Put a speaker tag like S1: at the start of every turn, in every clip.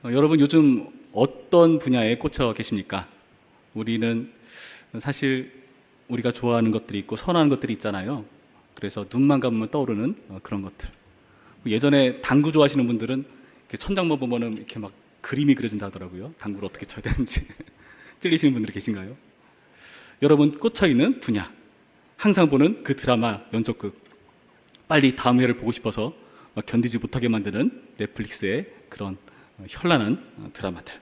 S1: 여러분 요즘 어떤 분야에 꽂혀 계십니까? 우리는 사실 우리가 좋아하는 것들이 있고 선호하는 것들이 있잖아요. 그래서 눈만 감으면 떠오르는 그런 것들. 예전에 당구 좋아하시는 분들은 이렇게 천장만 보면은 이렇게 막 그림이 그려진다 하더라고요. 당구를 어떻게 쳐야 되는지 찔리시는 분들이 계신가요? 여러분 꽂혀 있는 분야, 항상 보는 그 드라마 연속극, 빨리 다음 회를 보고 싶어서 견디지 못하게 만드는 넷플릭스의 그런 현란한 드라마들.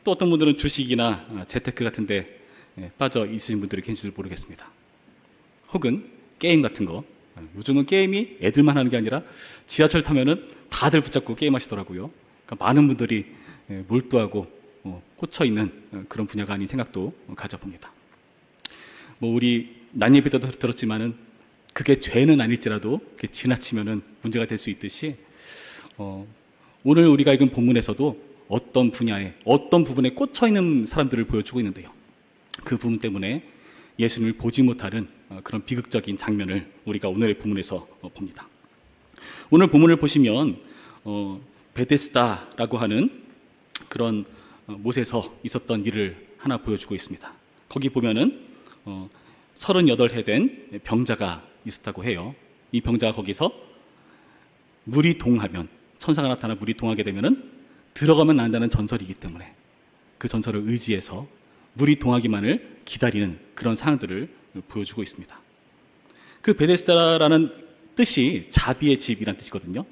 S1: 또 어떤 분들은 주식이나 재테크 같은데 빠져 있으신 분들이 계신지 모르겠습니다. 혹은 게임 같은 거. 요즘은 게임이 애들만 하는 게 아니라 지하철 타면은 다들 붙잡고 게임 하시더라고요. 그러니까 많은 분들이 몰두하고 꽂혀 있는 그런 분야가 아닌 생각도 가져봅니다. 우리 난 예배 때도 들었지만은 그게 죄는 아닐지라도 지나치면은 문제가 될 수 있듯이 오늘 우리가 읽은 본문에서도 어떤 분야에 어떤 부분에 꽂혀 있는 사람들을 보여주고 있는데요. 그 부분 때문에 예수님을 보지 못하는 그런 비극적인 장면을 우리가 오늘의 본문에서 봅니다. 오늘 본문을 보시면 베데스다라고 하는 그런 못에서 있었던 일을 하나 보여주고 있습니다. 거기 보면은 38해 된 병자가 있었다고 해요. 이 병자가 거기서 물이 동하면, 천사가 나타나 물이 동하게 되면은 들어가면 난다는 전설이기 때문에 그 전설을 의지해서 물이 동하기만을 기다리는 그런 상황들을 보여주고 있습니다. 그 베데스다라는 뜻이 자비의 집이란 뜻이거든요.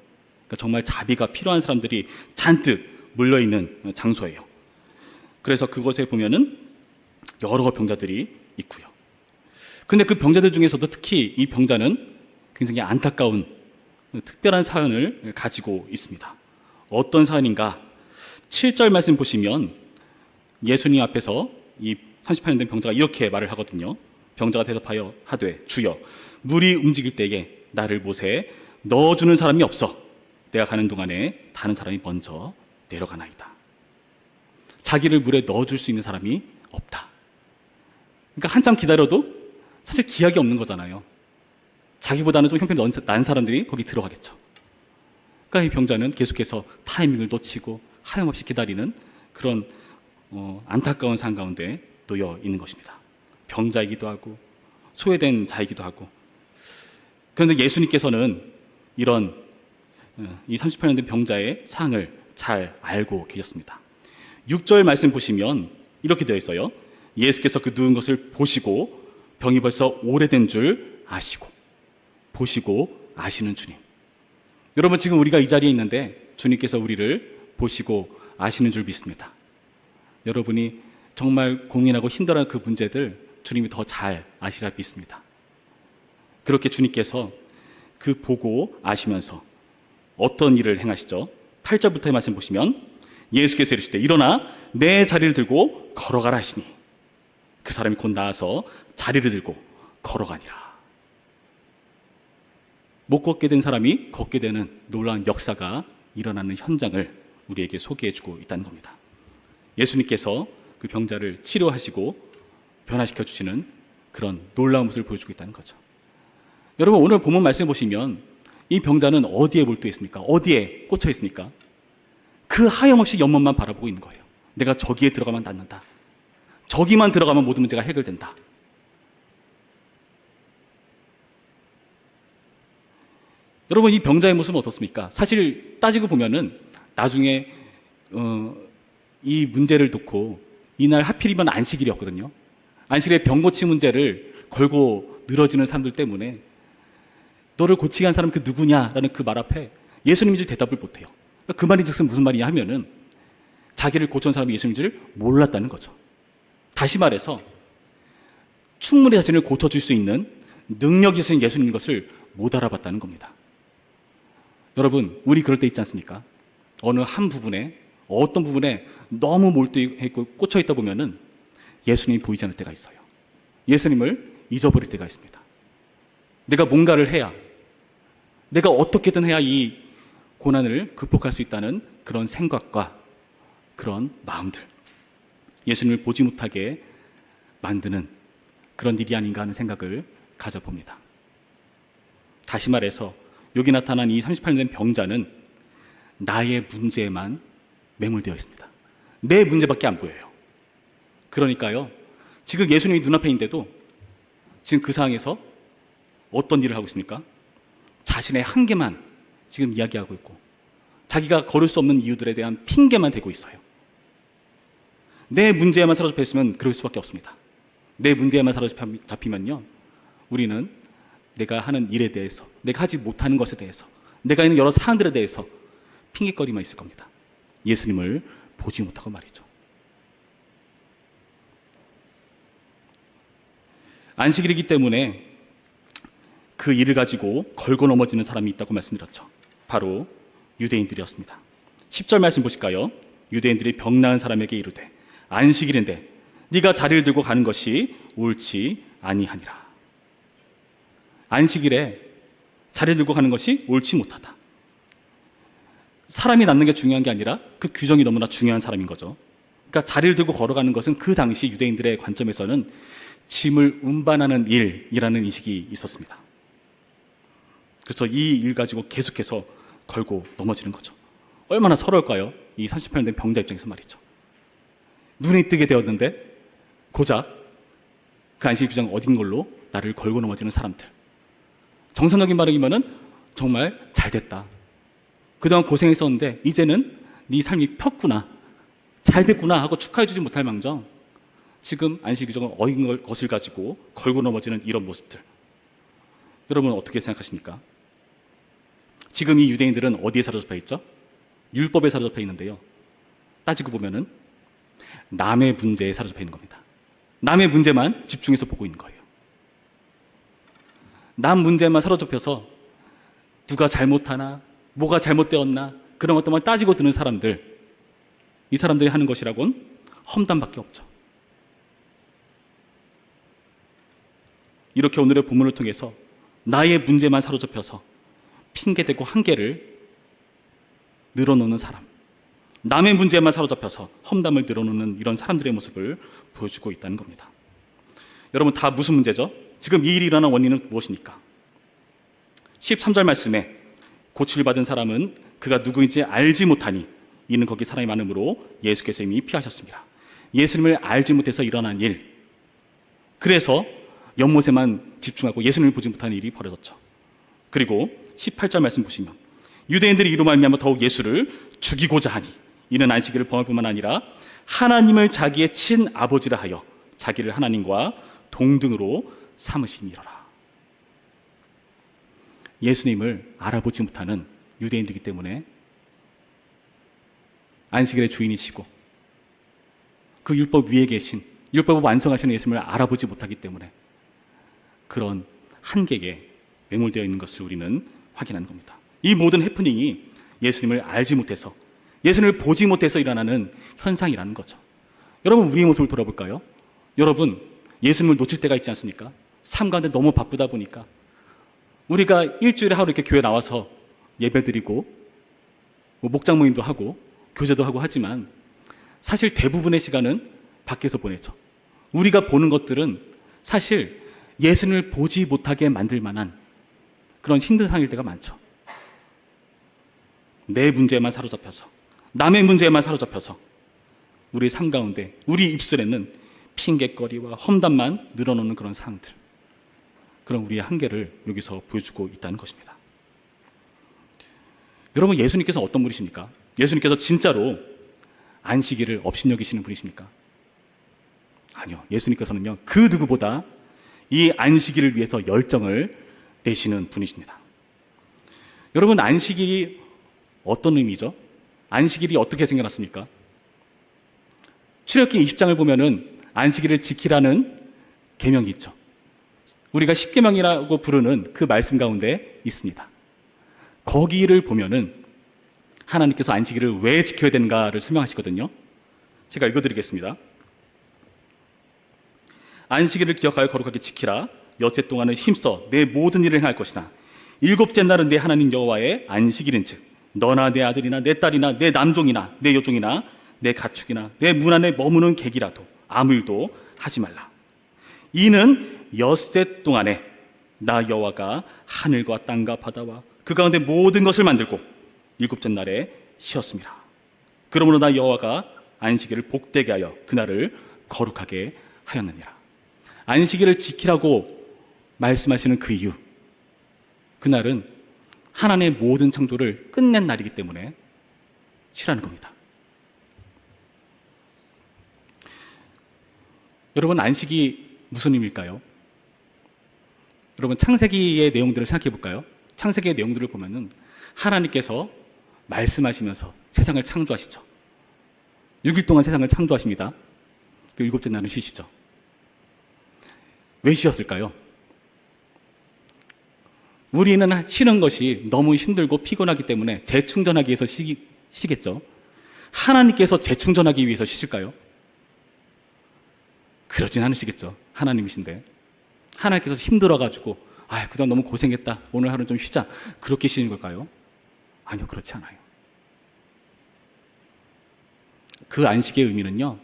S1: 그러니까 정말 자비가 필요한 사람들이 잔뜩 몰려있는 장소예요. 그래서 그곳에 보면은 여러 병자들이 있고요. 근데 그 병자들 중에서도 특히 이 병자는 굉장히 안타까운 특별한 사연을 가지고 있습니다. 어떤 사연인가? 7절 말씀 보시면 예수님 앞에서 이 38년 된 병자가 이렇게 말을 하거든요. 병자가 대답하여 하되 주여 물이 움직일 때에 나를 못에 넣어주는 사람이 없어. 내가 가는 동안에 다른 사람이 먼저 내려가나이다. 자기를 물에 넣어줄 수 있는 사람이 없다. 그러니까 한참 기다려도 사실 기약이 없는 거잖아요. 자기보다는 좀 형편이 난 사람들이 거기 들어가겠죠. 그러니까 이 병자는 계속해서 타이밍을 놓치고 하염없이 기다리는 그런 안타까운 상황 가운데 놓여 있는 것입니다. 병자이기도 하고 소외된 자이기도 하고. 그런데 예수님께서는 이런 이 38년 된 병자의 상황을 잘 알고 계셨습니다. 6절 말씀 보시면 이렇게 되어 있어요. 예수께서 그 누운 것을 보시고 병이 벌써 오래된 줄 아시고, 보시고 아시는 주님. 여러분 지금 우리가 이 자리에 있는데 주님께서 우리를 보시고 아시는 줄 믿습니다. 여러분이 정말 고민하고 힘들어하는 그 문제들 주님이 더 잘 아시라 믿습니다. 그렇게 주님께서 그 보고 아시면서 어떤 일을 행하시죠? 8절부터의 말씀 보시면 예수께서 이르시되 일어나 내 자리를 들고 걸어가라 하시니 그 사람이 곧 나아서 자리를 들고 걸어가니라. 못 걷게 된 사람이 걷게 되는 놀라운 역사가 일어나는 현장을 우리에게 소개해주고 있다는 겁니다. 예수님께서 그 병자를 치료하시고 변화시켜 주시는 그런 놀라운 모습을 보여주고 있다는 거죠. 여러분 오늘 본문 말씀 보시면 이 병자는 어디에 몰두해 있습니까? 어디에 꽂혀 있습니까? 그 하염없이 옆만만 바라보고 있는 거예요. 내가 저기에 들어가면 낫는다. 저기만 들어가면 모든 문제가 해결된다. 여러분 이 병자의 모습은 어떻습니까? 사실 따지고 보면은 나중에 이 문제를 놓고 이날 하필이면 안식일이었거든요. 안식일에 병 고치 문제를 걸고 늘어지는 사람들 때문에 너를 고치게 한 사람 그 누구냐라는 그 말 앞에 예수님인지 대답을 못해요. 그 말이 즉슨 무슨 말이냐 하면은 자기를 고쳐온 사람이 예수님인 줄 몰랐다는 거죠. 다시 말해서 충분히 자신을 고쳐줄 수 있는 능력이 있으신 예수님인 것을 못 알아봤다는 겁니다. 여러분 우리 그럴 때 있지 않습니까? 어느 한 부분에 어떤 부분에 너무 몰두해있고 꽂혀있다 보면은 예수님이 보이지 않을 때가 있어요. 예수님을 잊어버릴 때가 있습니다. 내가 뭔가를 해야, 내가 어떻게든 해야 이 고난을 극복할 수 있다는 그런 생각과 그런 마음들, 예수님을 보지 못하게 만드는 그런 일이 아닌가 하는 생각을 가져봅니다. 다시 말해서 여기 나타난 이 38년 된 병자는 나의 문제에만 매몰되어 있습니다. 내 문제밖에 안 보여요. 그러니까요, 지금 예수님이 눈앞에 있는데도 지금 그 상황에서 어떤 일을 하고 있습니까? 자신의 한계만 지금 이야기하고 있고 자기가 걸을 수 없는 이유들에 대한 핑계만 대고 있어요. 내 문제에만 사로잡혀 있으면 그럴 수밖에 없습니다. 내 문제에만 사로잡히면요, 우리는 내가 하는 일에 대해서, 내가 하지 못하는 것에 대해서, 내가 있는 여러 사항들에 대해서 핑계거리만 있을 겁니다. 예수님을 보지 못하고 말이죠. 안식일이기 때문에 그 일을 가지고 걸고 넘어지는 사람이 있다고 말씀드렸죠. 바로 유대인들이었습니다. 10절 말씀 보실까요? 유대인들이 병 나은 사람에게 이르되 안식일인데 네가 자리를 들고 가는 것이 옳지 아니하니라. 안식일에 자리를 들고 가는 것이 옳지 못하다. 사람이 낫는 게 중요한 게 아니라 그 규정이 너무나 중요한 사람인 거죠. 그러니까 자리를 들고 걸어가는 것은 그 당시 유대인들의 관점에서는 짐을 운반하는 일이라는 인식이 있었습니다. 그래서 이 일 가지고 계속해서 걸고 넘어지는 거죠. 얼마나 서러울까요? 이 38년 된 병자 입장에서 말이죠. 눈이 뜨게 되었는데 고작 그 안식일 규정 어딘 걸로 나를 걸고 넘어지는 사람들. 정상적인 말이면은 정말 잘 됐다. 그동안 고생했었는데 이제는 네 삶이 폈구나, 잘 됐구나 하고 축하해주지 못할 망정 지금 안식일 규정을 어긴 것을 가지고 걸고 넘어지는 이런 모습들, 여러분 어떻게 생각하십니까? 지금 이 유대인들은 어디에 사로잡혀 있죠? 율법에 사로잡혀 있는데요, 따지고 보면은 남의 문제에 사로잡혀 있는 겁니다. 남의 문제만 집중해서 보고 있는 거예요. 남 문제만 사로잡혀서 누가 잘못하나, 뭐가 잘못되었나, 그런 것들만 따지고 드는 사람들, 이 사람들이 하는 것이라곤 험담밖에 없죠. 이렇게 오늘의 본문을 통해서 나의 문제만 사로잡혀서 핑계대고 한계를 늘어놓는 사람, 남의 문제만 사로잡혀서 험담을 늘어놓는 이런 사람들의 모습을 보여주고 있다는 겁니다. 여러분, 다 무슨 문제죠? 지금 이 일이 일어난 원인은 무엇입니까? 13절 말씀에 고침을 받은 사람은 그가 누구인지 알지 못하니 이는 거기 사람이 많으므로 예수께서 이미 피하셨습니다. 예수님을 알지 못해서 일어난 일, 그래서 연못에만 집중하고 예수님을 보지 못하는 일이 벌어졌죠. 그리고 18절 말씀 보시면 유대인들이 이로 말미암아 더욱 예수를 죽이고자 하니 이는 안식일을 범할 뿐만 아니라 하나님을 자기의 친아버지라 하여 자기를 하나님과 동등으로 삼으심이로라. 예수님을 알아보지 못하는 유대인들이기 때문에 안식일의 주인이시고 그 율법 위에 계신, 율법을 완성하시는 예수님을 알아보지 못하기 때문에 그런 한계에 매몰되어 있는 것을 우리는 확인하는 겁니다. 이 모든 해프닝이 예수님을 알지 못해서, 예수님을 보지 못해서 일어나는 현상이라는 거죠. 여러분, 우리의 모습을 돌아볼까요? 여러분, 예수님을 놓칠 때가 있지 않습니까? 삶 가운데 너무 바쁘다 보니까 우리가 일주일에 하루 이렇게 교회 나와서 예배드리고 목장 모임도 하고 교제도 하고 하지만 사실 대부분의 시간은 밖에서 보내죠. 우리가 보는 것들은 사실 예수님을 보지 못하게 만들 만한 그런 힘든 상황일 때가 많죠. 내 문제에만 사로잡혀서, 남의 문제에만 사로잡혀서 우리 삶 가운데, 우리 입술에는 핑계거리와 험담만 늘어놓는 그런 상황들, 그런 우리의 한계를 여기서 보여주고 있다는 것입니다. 여러분, 예수님께서 어떤 분이십니까? 예수님께서 진짜로 안식일을 업신여기시는 분이십니까? 아니요. 예수님께서는요, 그 누구보다 이 안식일을 위해서 열정을 내시는 분이십니다. 여러분, 안식일이 어떤 의미죠? 안식일이 어떻게 생겨났습니까? 출애굽기 20장을 보면은 안식일을 지키라는 계명이 있죠. 우리가 십계명이라고 부르는 그 말씀 가운데 있습니다. 거기를 보면은 하나님께서 안식일을 왜 지켜야 되는가를 설명하시거든요. 제가 읽어드리겠습니다. 안식일을 기억하여 거룩하게 지키라. 엿새 동안은 힘써 내 모든 일을 행할 것이나 일곱째 날은 내 하나님 여호와의 안식일인즉 너나 내 아들이나 내 딸이나 내 남종이나 내 여종이나 내 가축이나 내 문 안에 머무는 객이라도 아무 일도 하지 말라. 이는 엿새 동안에 나 여호와가 하늘과 땅과 바다와 그 가운데 모든 것을 만들고 일곱째 날에 쉬었습니다. 그러므로 나 여호와가 안식일을 복되게 하여 그날을 거룩하게 하였느니라. 안식일을 지키라고 말씀하시는 그 이유, 그날은 하나님의 모든 창조를 끝낸 날이기 때문에 쉬라는 겁니다. 여러분, 안식이 무슨 의미일까요? 여러분, 창세기의 내용들을 생각해 볼까요? 창세기의 내용들을 보면은 하나님께서 말씀하시면서 세상을 창조하시죠. 6일 동안 세상을 창조하십니다. 그 일곱째 날은 쉬시죠. 왜 쉬었을까요? 우리는 쉬는 것이 너무 힘들고 피곤하기 때문에 재충전하기 위해서 쉬겠죠. 하나님께서 재충전하기 위해서 쉬실까요? 그러진 않으시겠죠. 하나님이신데. 하나님께서 힘들어가지고 그동안 너무 고생했다, 오늘 하루는 좀 쉬자, 그렇게 쉬는 걸까요? 아니요, 그렇지 않아요. 그 안식의 의미는요,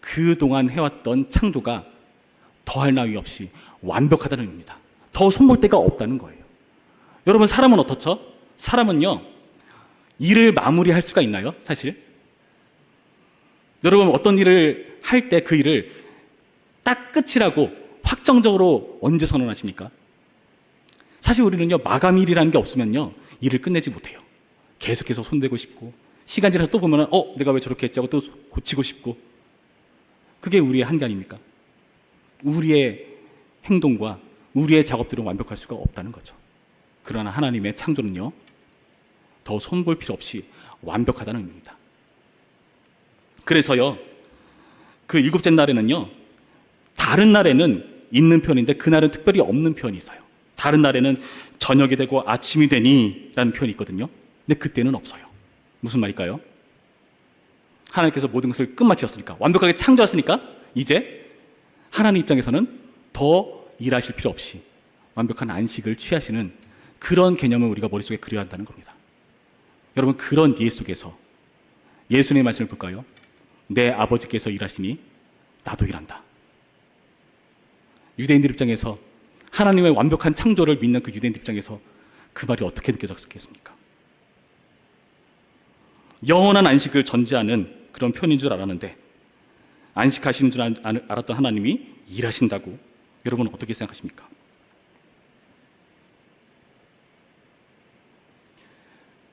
S1: 그동안 해왔던 창조가 더할 나위 없이 완벽하다는 의미입니다. 더 손볼 데가 없다는 거예요. 여러분, 사람은 어떻죠? 사람은요, 일을 마무리할 수가 있나요? 사실 여러분, 어떤 일을 할 때 그 일을 딱 끝이라고 확정적으로 언제 선언하십니까? 사실 우리는요, 마감일이라는 게 없으면요, 일을 끝내지 못해요. 계속해서 손대고 싶고, 시간 지나서 또 보면 내가 왜 저렇게 했지 하고 또 고치고 싶고. 그게 우리의 한계 아닙니까? 우리의 행동과 우리의 작업들은 완벽할 수가 없다는 거죠. 그러나 하나님의 창조는요, 더 손볼 필요 없이 완벽하다는 의미입니다. 그래서요, 그 일곱째 날에는요, 다른 날에는 있는 표현인데 그날은 특별히 없는 표현이 있어요. 다른 날에는 저녁이 되고 아침이 되니 라는 표현이 있거든요. 근데 그때는 없어요. 무슨 말일까요? 하나님께서 모든 것을 끝마치셨으니까, 완벽하게 창조하셨으니까 이제 하나님 입장에서는 더 일하실 필요 없이 완벽한 안식을 취하시는 그런 개념을 우리가 머릿속에 그려야 한다는 겁니다. 여러분, 그런 이해 속에서 예수님의 말씀을 볼까요? 내 아버지께서 일하시니 나도 일한다. 유대인들 입장에서, 하나님의 완벽한 창조를 믿는 그 유대인들 입장에서 그 말이 어떻게 느껴졌겠습니까? 영원한 안식을 전제하는 그런 표현인 줄 알았는데, 안식하시는 줄 알았던 하나님이 일하신다고 여러분은 어떻게 생각하십니까?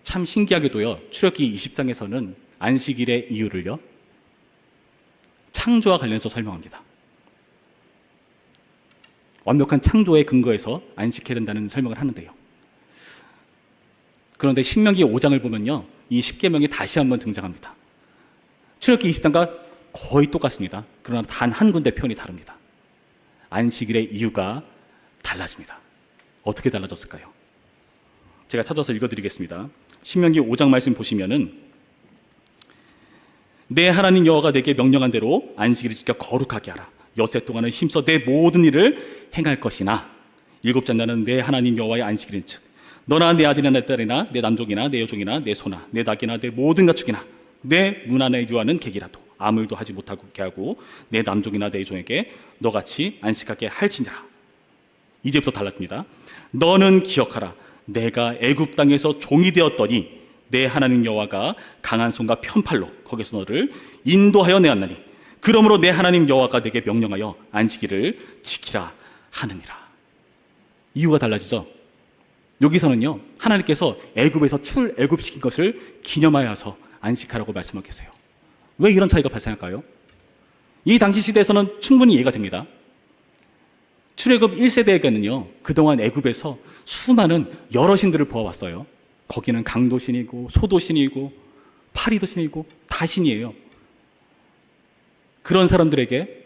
S1: 참 신기하게도요, 출애굽기 20장에서는 안식일의 이유를요, 창조와 관련해서 설명합니다. 완벽한 창조의 근거에서 안식해야 된다는 설명을 하는데요. 그런데 신명기 5장을 보면요, 이 10계명이 다시 한번 등장합니다. 출애굽기 20장과 거의 똑같습니다. 그러나 단 한 군데 표현이 다릅니다. 안식일의 이유가 달라집니다. 어떻게 달라졌을까요? 제가 찾아서 읽어드리겠습니다. 신명기 5장 말씀 보시면은, 내 하나님 여호와가 내게 명령한 대로 안식일을 지켜 거룩하게 하라. 엿새 동안은 힘써 내 모든 일을 행할 것이나 일곱째 날은 내 하나님 여호와의 안식일인 즉 너나 내 아들이나 내 딸이나 내 남종이나 내 여종이나 내 소나 내 닭이나 내 모든 가축이나 내 문 안에 유하는 객이라도 아무 일도 하지 못하게 하고 내 남종이나 내 여종에게 너같이 안식하게 할지니라. 이제부터 달라집니다. 너는 기억하라. 내가 애굽 땅에서 종이 되었더니 내 하나님 여호와가 강한 손과 편팔로 거기서 너를 인도하여 내었나니 그러므로 내 하나님 여호와가 내게 명령하여 안식일을 지키라 하느니라. 이유가 달라지죠. 여기서는요, 하나님께서 애굽에서 출애굽시킨 것을 기념하여서 안식하라고 말씀하고 계세요. 왜 이런 차이가 발생할까요? 이 당시 시대에서는 충분히 이해가 됩니다. 출애굽 1세대에게는요, 그동안 애굽에서 수많은 여러 신들을 보아왔어요. 거기는 강도신이고 소도신이고 파리도신이고 다 신이에요. 그런 사람들에게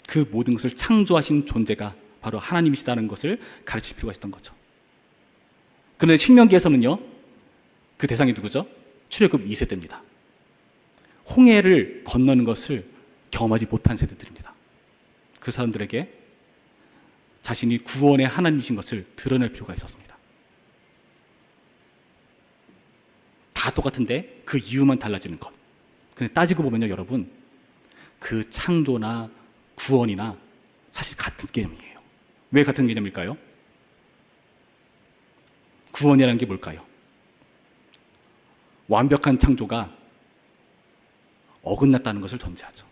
S1: 그 모든 것을 창조하신 존재가 바로 하나님이시다는 것을 가르칠 필요가 있었던 거죠. 그런데 신명기에서는요, 그 대상이 누구죠? 출애굽 2세대입니다. 홍해를 건너는 것을 경험하지 못한 세대들입니다. 그 사람들에게 자신이 구원의 하나님이신 것을 드러낼 필요가 있었습니다. 다 똑같은데 그 이유만 달라지는 것. 근데 따지고 보면요, 여러분, 그 창조나 구원이나 사실 같은 개념이에요. 왜 같은 개념일까요? 구원이라는 게 뭘까요? 완벽한 창조가 어긋났다는 것을 전제하죠.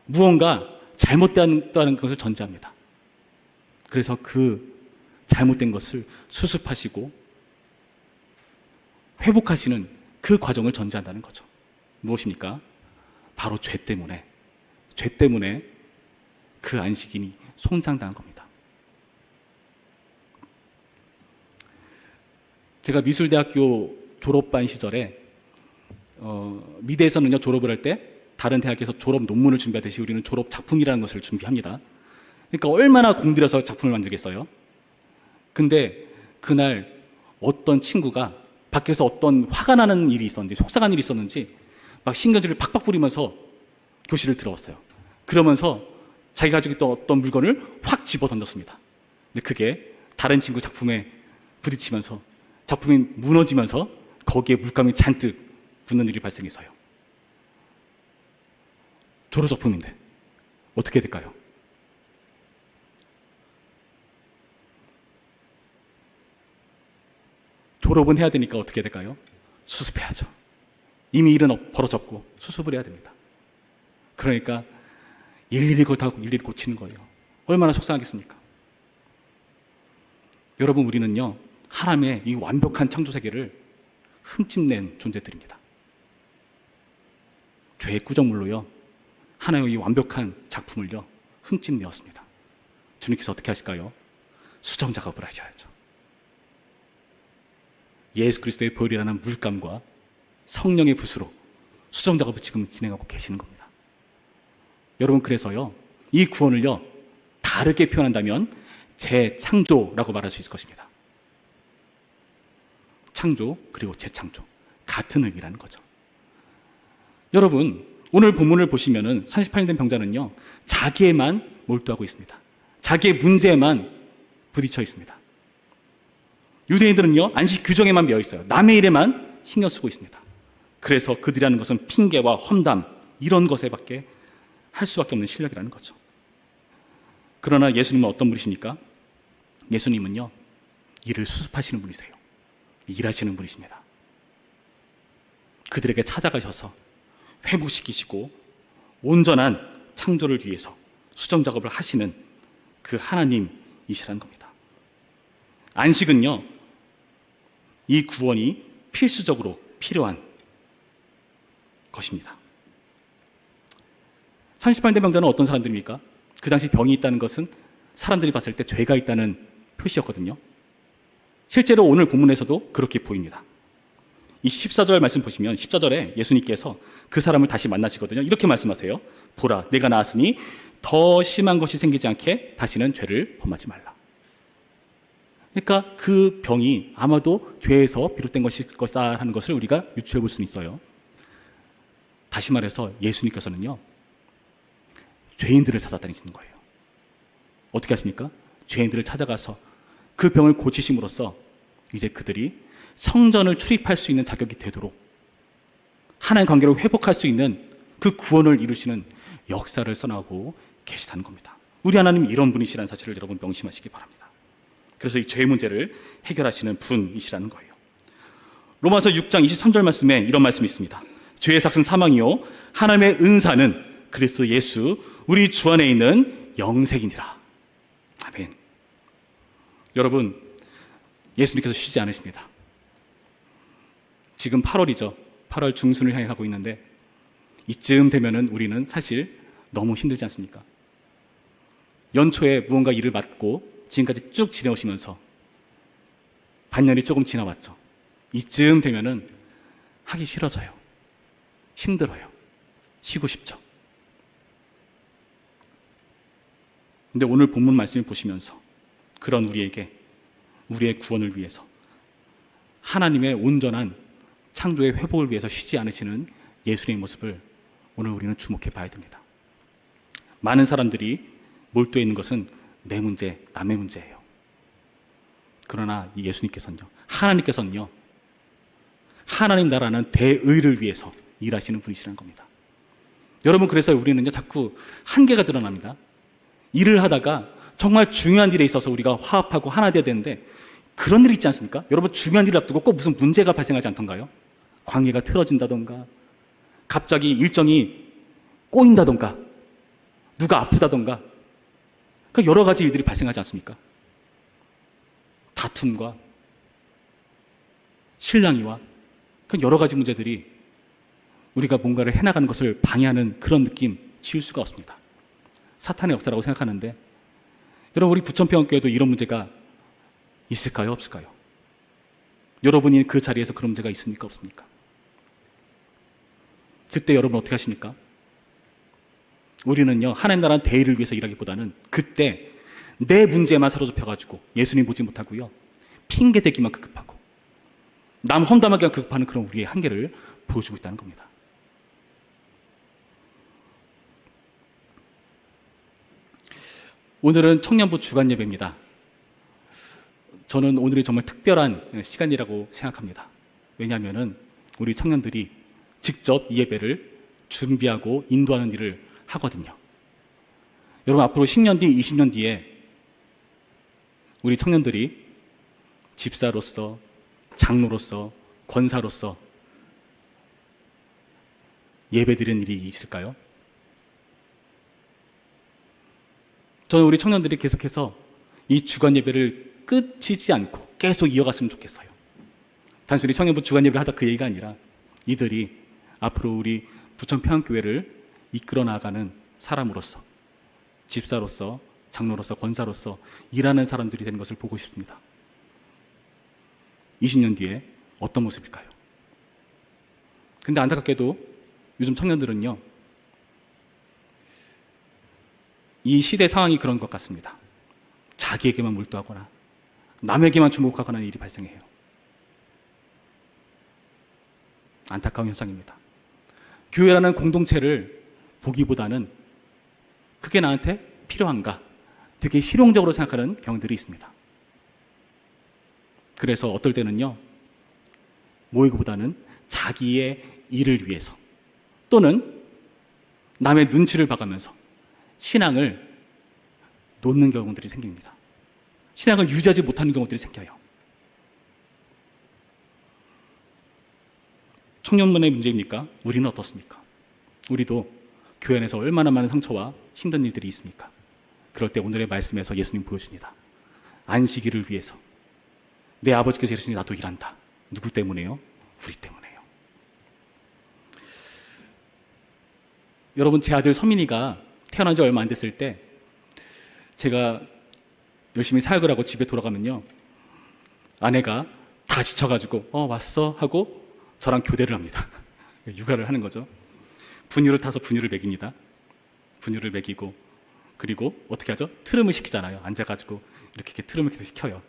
S1: 무언가 잘못됐다는 것을 전제합니다. 그래서 그 잘못된 것을 수습하시고 회복하시는 그 과정을 전제한다는 거죠. 무엇입니까? 바로 죄 때문에 그 안식일이 손상당한 겁니다. 제가 미술대학교 졸업반 시절에 미대에서는요, 졸업을 할 때 다른 대학에서 졸업 논문을 준비하듯이 우리는 졸업 작품이라는 것을 준비합니다. 그러니까 얼마나 공들여서 작품을 만들겠어요? 근데 그날 어떤 친구가 밖에서 어떤 화가 나는 일이 있었는지, 속상한 일이 있었는지 막 신경질을 팍팍 부리면서 교실을 들어왔어요. 그러면서 자기가 가지고 있던 어떤 물건을 확 집어 던졌습니다. 근데 그게 다른 친구 작품에 부딪히면서 작품이 무너지면서 거기에 물감이 잔뜩 붙는 일이 발생했어요. 졸업작품인데 어떻게 될까요? 졸업은 해야 되니까 어떻게 될까요? 수습해야죠. 이미 일은 벌어졌고 수습을 해야 됩니다. 그러니까 일일이 그렇다고 일일이 고치는 거예요. 얼마나 속상하겠습니까? 여러분, 우리는요, 하나님의 이 완벽한 창조 세계를 흠집낸 존재들입니다. 죄의 구정물로요, 하나님의 이 완벽한 작품을요, 흠집내었습니다. 주님께서 어떻게 하실까요? 수정 작업을 하셔야죠. 예수 그리스도의 보혈이라는 물감과 성령의 붓으로 수정 작업을 지금 진행하고 계시는 겁니다. 여러분, 그래서요, 이 구원을요, 다르게 표현한다면 재창조라고 말할 수 있을 것입니다. 창조 그리고 재창조, 같은 의미라는 거죠. 여러분, 오늘 본문을 보시면은 38년 된 병자는요, 자기에만 몰두하고 있습니다. 자기의 문제에만 부딪혀 있습니다. 유대인들은요, 안식 규정에만 매여 있어요. 남의 일에만 신경 쓰고 있습니다. 그래서 그들이라는 것은 핑계와 험담, 이런 것에밖에 할 수밖에 없는 실력이라는 거죠. 그러나 예수님은 어떤 분이십니까? 예수님은요, 일을 수습하시는 분이세요. 일하시는 분이십니다. 그들에게 찾아가셔서 회복시키시고 온전한 창조를 위해서 수정 작업을 하시는 그 하나님이시라는 겁니다. 안식은요, 이 구원이 필수적으로 필요한 것입니다. 38년 된 병자는 어떤 사람들입니까? 그 당시 병이 있다는 것은 사람들이 봤을 때 죄가 있다는 표시였거든요. 실제로 오늘 본문에서도 그렇게 보입니다. 이 14절 말씀 보시면 14절에 예수님께서 그 사람을 다시 만나시거든요. 이렇게 말씀하세요. 보라, 내가 나았으니 더 심한 것이 생기지 않게 다시는 죄를 범하지 말라. 그러니까 그 병이 아마도 죄에서 비롯된 것일 것이다 하는 것을 우리가 유추해 볼 수는 있어요. 다시 말해서 예수님께서는요, 죄인들을 찾아다니시는 거예요. 어떻게 하십니까? 죄인들을 찾아가서 그 병을 고치심으로써 이제 그들이 성전을 출입할 수 있는 자격이 되도록 하나님 관계를 회복할 수 있는 그 구원을 이루시는 역사를 써나가고 계시다는 겁니다. 우리 하나님이 이런 분이시라는 사실을 여러분 명심하시기 바랍니다. 그래서 이 죄 문제를 해결하시는 분이시라는 거예요. 로마서 6장 23절 말씀에 이런 말씀이 있습니다. 죄의 삭은 사망이요 하나님의 은사는 그리스도 예수 우리 주 안에 있는 영생이니라. 아멘. 여러분, 예수님께서 쉬지 않으십니다. 지금 8월이죠. 8월 중순을 향해 가고 있는데 이쯤 되면은 우리는 사실 너무 힘들지 않습니까? 연초에 무언가 일을 맡고 지금까지 쭉 지내오시면서 반년이 조금 지나왔죠. 이쯤 되면은 하기 싫어져요. 힘들어요. 쉬고 싶죠. 근데 오늘 본문 말씀을 보시면서 그런 우리에게 우리의 구원을 위해서 하나님의 온전한 창조의 회복을 위해서 쉬지 않으시는 예수님의 모습을 오늘 우리는 주목해 봐야 됩니다. 많은 사람들이 몰두해 있는 것은 내 문제, 남의 문제예요. 그러나 이 예수님께서는요, 하나님께서는요, 하나님 나라는 대의를 위해서 일하시는 분이시라는 겁니다. 여러분, 그래서 우리는요, 자꾸 한계가 드러납니다. 일을 하다가 정말 중요한 일에 있어서 우리가 화합하고 하나 되어야 되는데 그런 일이 있지 않습니까? 여러분, 중요한 일을 앞두고 꼭 무슨 문제가 발생하지 않던가요? 관계가 틀어진다던가 갑자기 일정이 꼬인다던가 누가 아프다던가 그러니까 여러 가지 일들이 발생하지 않습니까? 다툼과 실랑이와 여러 가지 문제들이 우리가 뭔가를 해나가는 것을 방해하는 그런 느낌 지울 수가 없습니다. 사탄의 역사라고 생각하는데 여러분 우리 부천평화교회도 이런 문제가 있을까요? 없을까요? 여러분이 그 자리에서 그런 문제가 있습니까? 없습니까? 그때 여러분 어떻게 하십니까? 우리는요 하나님 나라 대의를 위해서 일하기보다는 그때 내 문제만 사로잡혀가지고 예수님 보지 못하고요 핑계 대기만 급급하고 남 험담하기만 급급하는 그런 우리의 한계를 보여주고 있다는 겁니다. 오늘은 청년부 주간 예배입니다. 저는 오늘이 정말 특별한 시간이라고 생각합니다. 왜냐하면 우리 청년들이 직접 이 예배를 준비하고 인도하는 일을 하거든요. 여러분 앞으로 10년 뒤, 20년 뒤에 우리 청년들이 집사로서, 장로로서, 권사로서 예배드리는 일이 있을까요? 저는 우리 청년들이 계속해서 이 주간 예배를 끝이지 않고 계속 이어갔으면 좋겠어요. 단순히 청년부 주간 예배를 하자 그 얘기가 아니라 이들이 앞으로 우리 부천평안교회를 이끌어 나가는 사람으로서 집사로서 장로로서 권사로서 일하는 사람들이 되는 것을 보고 싶습니다. 20년 뒤에 어떤 모습일까요? 근데 안타깝게도 요즘 청년들은요 이 시대 상황이 그런 것 같습니다. 자기에게만 몰두하거나 남에게만 주목하거나 하는 일이 발생해요. 안타까운 현상입니다. 교회라는 공동체를 보기보다는 그게 나한테 필요한가 되게 실용적으로 생각하는 경우들이 있습니다. 그래서 어떨 때는요 모이기보다는 자기의 일을 위해서 또는 남의 눈치를 봐가면서 신앙을 놓는 경우들이 생깁니다. 신앙을 유지하지 못하는 경우들이 생겨요. 청년문의 문제입니까? 우리는 어떻습니까? 우리도 교회 안에서 얼마나 많은 상처와 힘든 일들이 있습니까? 그럴 때 오늘의 말씀에서 예수님 보여줍니다. 안식일을 위해서 내 아버지께서 이러시니 나도 일한다. 누구 때문에요? 우리 때문에요. 여러분 제 아들 서민이가 태어난 지 얼마 안 됐을 때 제가 열심히 사역을 하고 집에 돌아가면요 아내가 다 지쳐가지고 왔어? 하고 저랑 교대를 합니다. 육아를 하는 거죠. 분유를 타서 분유를 먹입니다. 분유를 먹이고 그리고 어떻게 하죠? 트름을 시키잖아요. 앉아가지고 이렇게 트름을 계속 시켜요.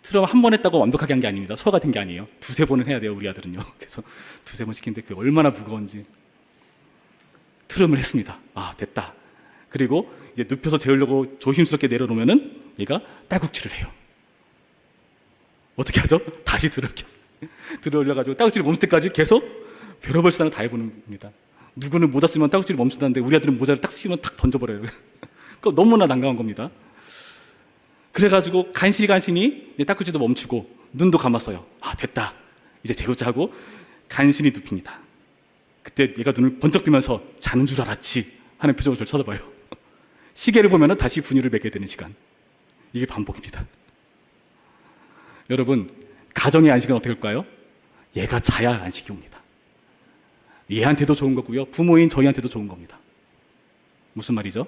S1: 트름 한 번 했다고 완벽하게 한 게 아닙니다. 소화가 된 게 아니에요. 두세 번은 해야 돼요. 우리 아들은요. 그래서 두세 번 시키는데 그게 얼마나 무거운지 트름을 했습니다. 됐다. 그리고 이제 눕혀서 재우려고 조심스럽게 내려놓으면은 얘가 딸꾹질을 해요. 어떻게 하죠? 다시 들어 올려가지고 딸꾹질을 멈출 때까지 계속 별의별 수단을 다 해보는 겁니다. 누구는 모자 쓰면 딸꾹질을 멈춘다는데 우리 아들은 모자를 딱 쓰면 탁 던져버려요. 그거 너무나 난감한 겁니다. 그래가지고 간신히 딸꾹질도 멈추고 눈도 감았어요. 됐다. 이제 재우자 하고 간신히 눕힙니다. 그때 얘가 눈을 번쩍 뜨면서 자는 줄 알았지 하는 표정을 저를 쳐다봐요. 시계를 보면 다시 분유를 먹게 되는 시간. 이게 반복입니다. 여러분 가정의 안식은 어떻게 할까요? 얘가 자야 안식이 옵니다. 얘한테도 좋은 거고요 부모인 저희한테도 좋은 겁니다. 무슨 말이죠?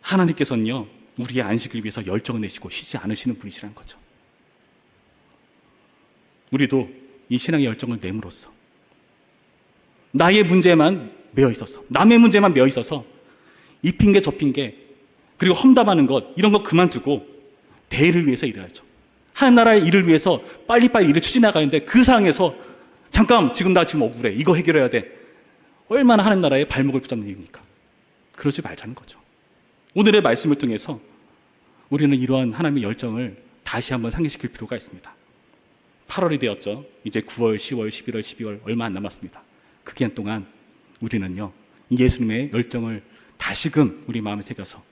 S1: 하나님께서는요 우리의 안식을 위해서 열정을 내시고 쉬지 않으시는 분이시라는 거죠. 우리도 이 신앙의 열정을 내므로써 나의 문제만 매여 있어서 남의 문제만 매여 있어서 이 핑계 저 핑계 그리고 험담하는 것 이런 거 그만두고 대의를 위해서 일해야죠. 하나님 나라의 일을 위해서 빨리빨리 일을 추진해 나가는데 그 상황에서 잠깐 나 지금 억울해 이거 해결해야 돼 얼마나 하나님 나라의 발목을 붙잡는 일입니까? 그러지 말자는 거죠. 오늘의 말씀을 통해서 우리는 이러한 하나님의 열정을 다시 한번 상기시킬 필요가 있습니다. 8월이 되었죠. 이제 9월, 10월, 11월, 12월 얼마 안 남았습니다. 그 기간 동안 우리는요 예수님의 열정을 다시금 우리 마음에 새겨서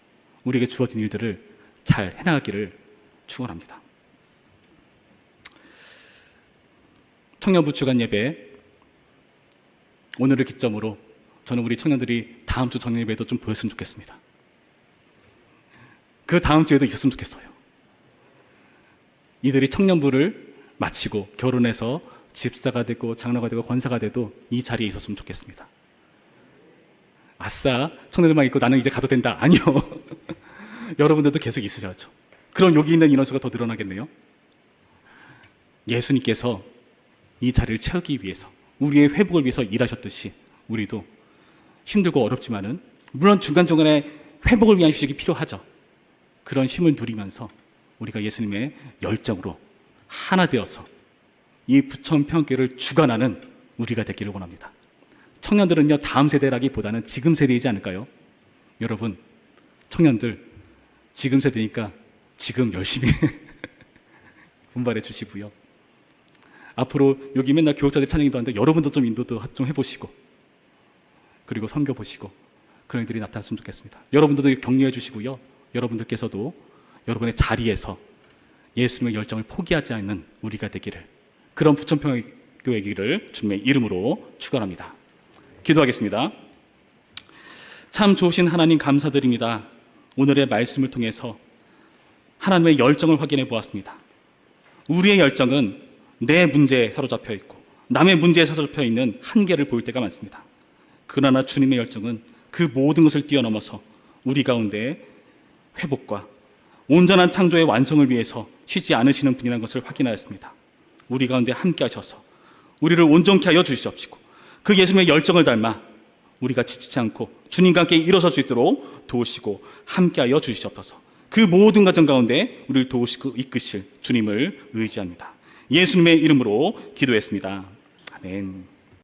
S1: 우리에게 주어진 일들을 잘 해나가기를 축원합니다. 청년부 주간 예배 오늘을 기점으로 저는 우리 청년들이 다음 주 저녁 예배도 좀 보였으면 좋겠습니다. 그 다음 주에도 있었으면 좋겠어요. 이들이 청년부를 마치고 결혼해서 집사가 되고 장로가 되고 권사가 돼도 이 자리에 있었으면 좋겠습니다. 아싸, 청년들만 있고 나는 이제 가도 된다. 아니요. 여러분들도 계속 있으셔야죠. 그럼 여기 있는 인원수가 더 늘어나겠네요. 예수님께서 이 자리를 채우기 위해서, 우리의 회복을 위해서 일하셨듯이 우리도 힘들고 어렵지만은 물론 중간중간에 회복을 위한 휴식이 필요하죠. 그런 쉼을 누리면서 우리가 예수님의 열정으로 하나 되어서 이 부천평교를 주관하는 우리가 되기를 원합니다. 청년들은요, 다음 세대라기보다는 지금 세대이지 않을까요? 여러분, 청년들 지금 세대니까 지금 열심히 분발해 주시고요. 앞으로 여기 맨날 교육자들 찬양도 하는데 여러분도 좀 인도도 좀 해보시고, 그리고 섬겨보시고 그런 일들이 나타났으면 좋겠습니다. 여러분들도 격려해 주시고요. 여러분들께서도 여러분의 자리에서 예수님의 열정을 포기하지 않는 우리가 되기를, 그런 부천평교회기를 주님의 이름으로 축원합니다. 기도하겠습니다. 참 좋으신 하나님 감사드립니다. 오늘의 말씀을 통해서 하나님의 열정을 확인해 보았습니다. 우리의 열정은 내 문제에 사로잡혀 있고 남의 문제에 사로잡혀 있는 한계를 보일 때가 많습니다. 그러나 주님의 열정은 그 모든 것을 뛰어넘어서 우리 가운데 회복과 온전한 창조의 완성을 위해서 쉬지 않으시는 분이라는 것을 확인하였습니다. 우리 가운데 함께 하셔서 우리를 온전케 하여 주시옵시고, 그 예수님의 열정을 닮아 우리가 지치지 않고 주님과 함께 일어설 수 있도록 도우시고 함께 하여 주시옵소서. 그 모든 과정 가운데 우리를 도우시고 이끄실 주님을 의지합니다. 예수님의 이름으로 기도했습니다. 아멘.